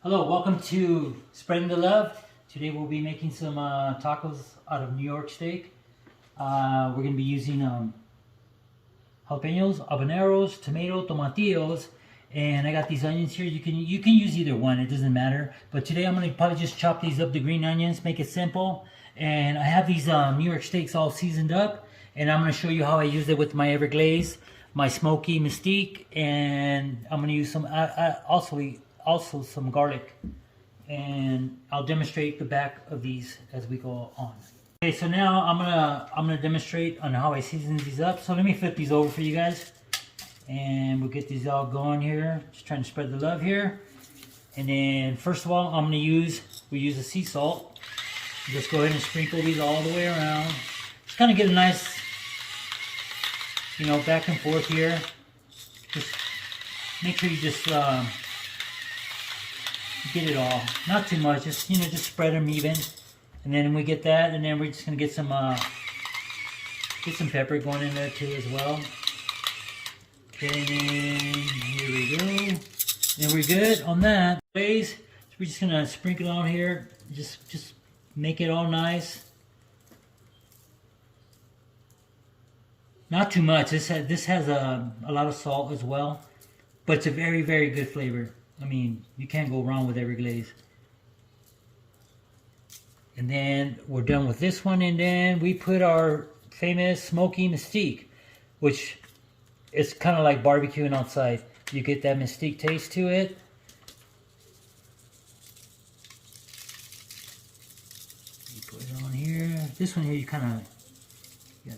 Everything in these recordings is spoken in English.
Hello, welcome to Spreading the Love. Today we'll be making some tacos out of New York steak. We're going to be using jalapenos, habaneros, tomato, tomatillos, and I got these onions here. You can use either one, it doesn't matter. But today I'm going to probably just chop these up, the green onions, make it simple. And I have these New York steaks all seasoned up, and I'm going to show you how I use it with my Everglaze, my smoky Mystique, and I'm going to use some also some garlic, and I'll demonstrate the back of these as we go on. Okay, so now I'm gonna demonstrate on how I season these up. So let me flip these over for you guys, and we'll get these all going here. Just trying to spread the love here. And then first of all, we use a sea salt. Just go ahead and sprinkle these all the way around. Just kind of get a nice, back and forth here. Just make sure you just get it all, not too much, just spread them even. And then we get that, and then we're just gonna get some pepper going in there too as well. Okay, and then here we go, and we're good on that. So we're just gonna sprinkle it on here, just make it all nice, not too much. This has a lot of salt as well, but it's a very, very good flavor. I mean, you can't go wrong with Everglaze. And then we're done with this one, and then we put our famous smoky Mystique, which is kind of like barbecuing outside. You get that Mystique taste to it. You put it on here. This one here, you gotta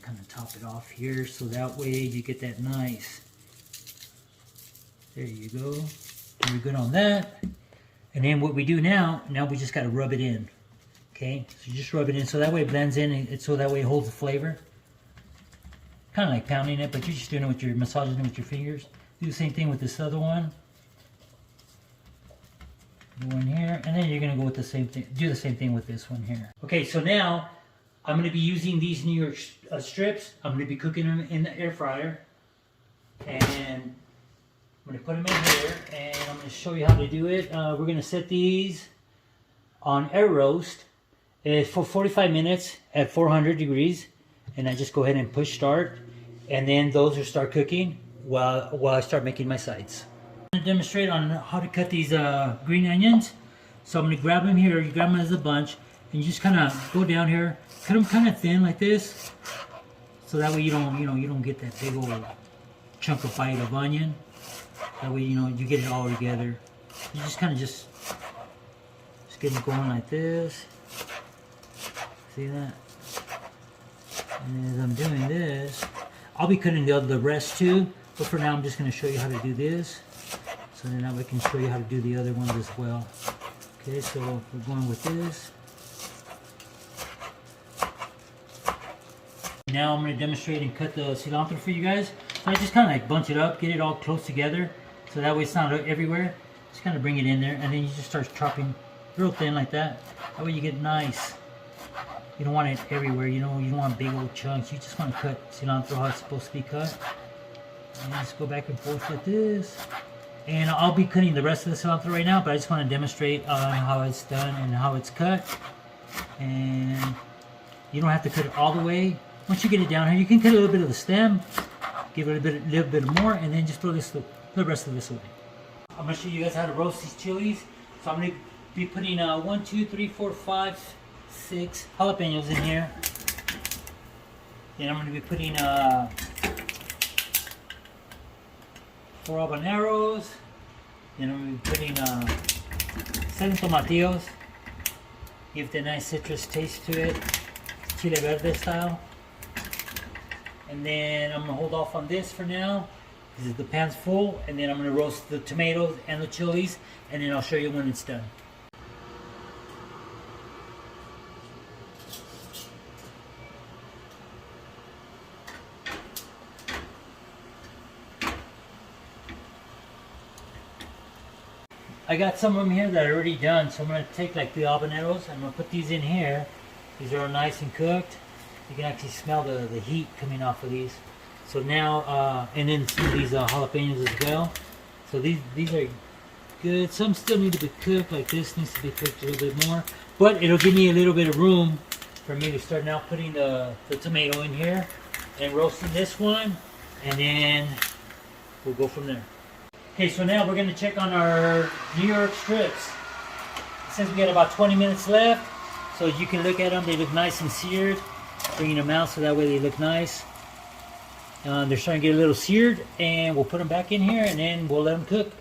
kind of top it off here, so that way you get that nice. There you go. We're good on that. And then what we do now we just got to rub it in. Okay, so you just rub it in so that way it blends in, and so that way it holds the flavor. Kind of like pounding it, but you're just doing it with your, massaging it with your fingers. Do the same thing with this other one. Go in here, and then you're gonna go with the same thing. Do the same thing with this one here. Okay, so now I'm gonna be using these New York strips. I'm gonna be cooking them in the air fryer, and I'm going to put them in here, and I'm going to show you how to do it. We're going to set these on air roast for 45 minutes at 400 degrees. And I just go ahead and push start. And then those will start cooking while I start making my sides. I'm going to demonstrate on how to cut these green onions. So I'm going to grab them here. You grab them as a bunch. And you just kind of go down here. Cut them kind of thin like this. So that way you don't get that big old chunk of bite of onion. That way, you get it all together. You just kind of just get it going like this. See that? And as I'm doing this, I'll be cutting the rest too. But for now, I'm just going to show you how to do this. So then I can show you how to do the other ones as well. Okay, so we're going with this. Now I'm going to demonstrate and cut the cilantro for you guys. So I just kind of like bunch it up, get it all close together, so that way it's not everywhere. Just kind of bring it in there, and then you just start chopping real thin like that. That way you get nice. You don't want it everywhere. You don't want big old chunks. You just want to cut cilantro how it's supposed to be cut. And just go back and forth like this. And I'll be cutting the rest of the cilantro right now, but I just want to demonstrate how it's done and how it's cut. And you don't have to cut it all the way. Once you get it down here, you can cut a little bit of the stem. Give it a little bit more, and then just throw the rest of this away. I'm going to show you guys how to roast these chilies. So I'm going to be putting 1, 2, 3, 4, 5, 6 jalapenos in here. Then I'm going to be putting 4 habaneros. Then I'm going to be putting 7 tomatillos. Give the nice citrus taste to it, chile verde style. And then I'm going to hold off on this for now, because the pan's full, and then I'm going to roast the tomatoes and the chilies, and then I'll show you when it's done. I got some of them here that are already done, so I'm going to take like the habaneros, I'm going to put these in here. These are all nice and cooked. You can actually smell the heat coming off of these. So now, and then some of these jalapenos as well. So these are good. Some still need to be cooked, like this needs to be cooked a little bit more. But it'll give me a little bit of room for me to start now putting the tomato in here and roasting this one. And then we'll go from there. Okay, so now we're going to check on our New York strips. It says we got about 20 minutes left. So you can look at them. They look nice and seared. Bringing them out so that way they look nice. They're starting to get a little seared, and we'll put them back in here and then we'll let them cook.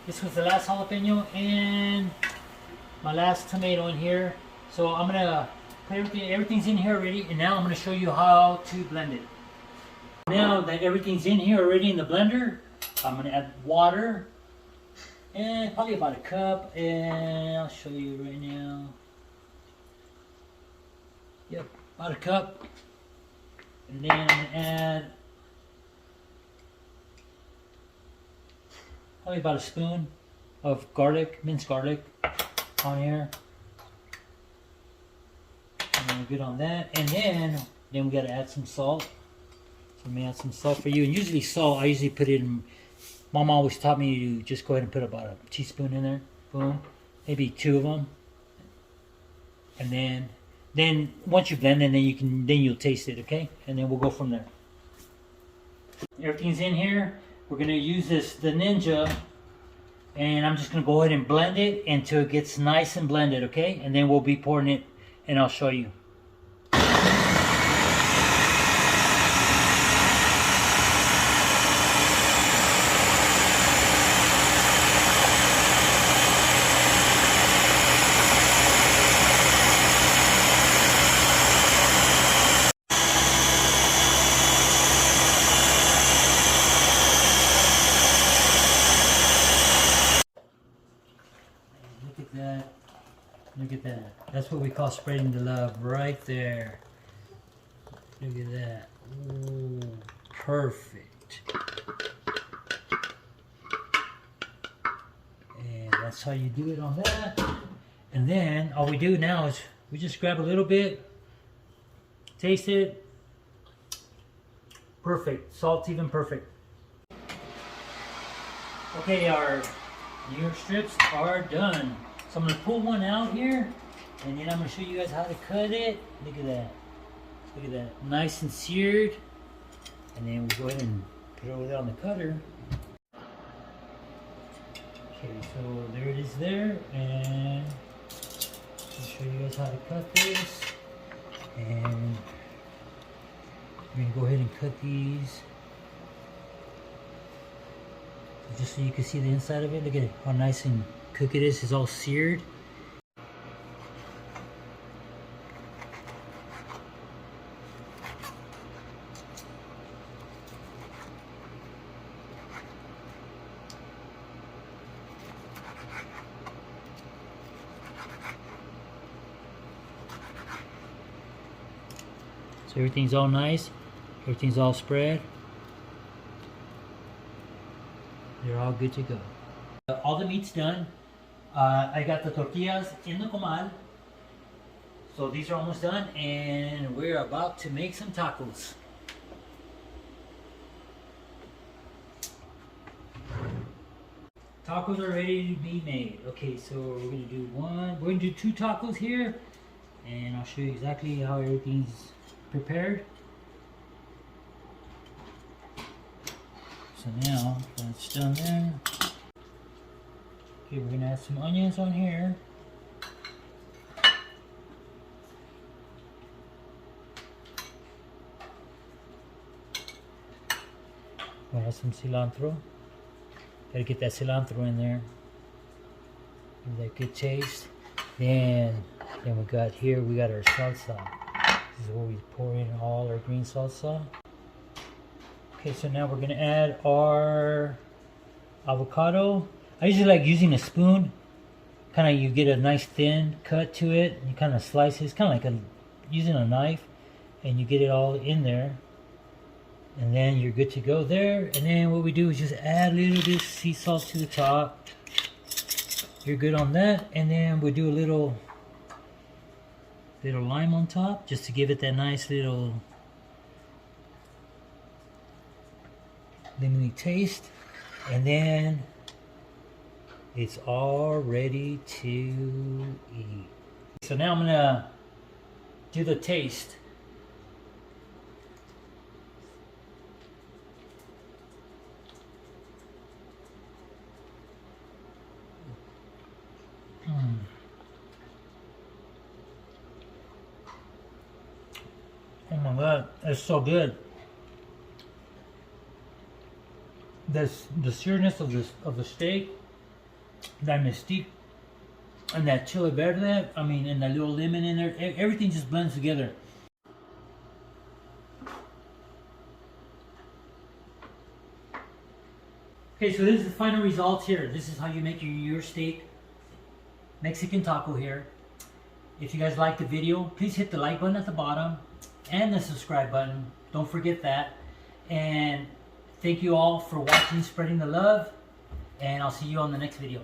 This was the last jalapeno and my last tomato in here. So I'm gonna put everything's in here already, and now I'm gonna show you how to blend it. Now that everything's in here already in the blender, I'm gonna add water and probably about a cup, and I'll show you right now. Yep, about a cup. And then I'm going to add probably about a spoon of garlic, minced garlic on here. And we're good on that. And then we got to add some salt. So let me add some salt for you. And usually salt, I usually put it in, Mom always taught me to just go ahead and put about a teaspoon in there. Boom. Maybe 2 of them. And then once you blend it, then you'll taste it, okay? And then we'll go from there. Everything's in here. We're gonna use the Ninja, and I'm just gonna go ahead and blend it until it gets nice and blended, okay? And then we'll be pouring it, and I'll show you. Look at that. That's what we call spreading the love right there. Look at that. Ooh, perfect. And that's how you do it on that. And then all we do now is we just grab a little bit, taste it. Perfect. Salt's even perfect. Okay, our New York strips are done. So I'm going to pull one out here, and then I'm going to show you guys how to cut it. Look at that. Look at that. Nice and seared. And then we'll go ahead and put it over there on the cutter. Okay, so there it is there. And I'll show you guys how to cut this. And we're going to go ahead and cut these. Just so you can see the inside of it. Look at it, how nice and cooked it is. It's all seared. So everything's all nice. Everything's all spread. They're all good to go. All the meat's done. I got the tortillas in the comal. So these are almost done, and we're about to make some tacos. Tacos are ready to be made. Okay, so we're gonna do one. We're gonna do 2 tacos here, and I'll show you exactly how everything's prepared. So now that's done there. Okay, we're gonna add some onions on here. We'll add some cilantro. Gotta get that cilantro in there. Give that good taste. Then we got here, we got our salsa. This is where we pour in all our green salsa. Okay, so now we're gonna add our avocado. I usually like using a spoon. Kind of, you get a nice thin cut to it. You kind of slice it. It's kind of like using a knife, and you get it all in there. And then you're good to go there. And then what we do is just add a little bit of sea salt to the top. You're good on that. And then we do a little lime on top, just to give it that nice little lemony taste. And then it's all ready to eat. So now I'm gonna do the taste. Oh my god, it's so good. This the seariness of the steak, that mystique, and that chili verde. I mean, and that little lemon in there. Everything just blends together. Okay, so this is the final results here. This is how you make your steak Mexican taco here. If you guys liked the video, please hit the like button at the bottom and the subscribe button. Don't forget that. And thank you all for watching, spreading the love, and I'll see you on the next video.